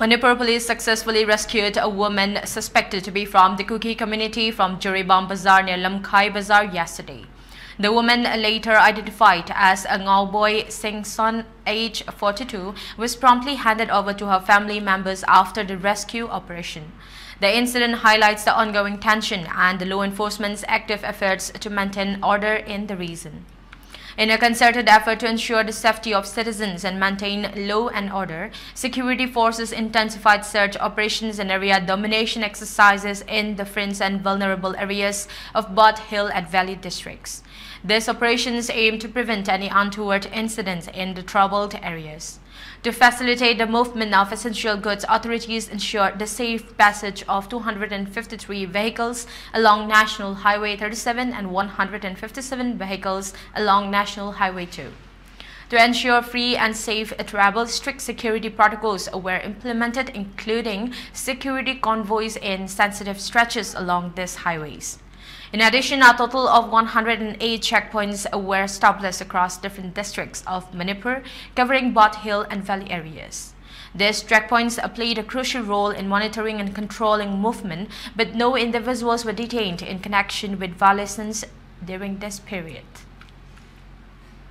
Manipur Police successfully rescued a woman suspected to be from the Kuki community from Jiribam Bazaar near Lamkhai Bazaar yesterday. The woman, later identified as Ngawboy Singson, age 42, was promptly handed over to her family members after the rescue operation. The incident highlights the ongoing tension and the law enforcement's active efforts to maintain order in the region. In a concerted effort to ensure the safety of citizens and maintain law and order, security forces intensified search operations and area domination exercises in the fringe and vulnerable areas of both hill and valley districts. These operations aim to prevent any untoward incidents in the troubled areas. To facilitate the movement of essential goods, authorities ensured the safe passage of 253 vehicles along National Highway 37 and 157 vehicles along National Highway 2. To ensure free and safe travel, strict security protocols were implemented, including security convoys in sensitive stretches along these highways. In addition, a total of 108 checkpoints were established across different districts of Manipur, covering both hill and valley areas. These checkpoints played a crucial role in monitoring and controlling movement, but no individuals were detained in connection with violations during this period.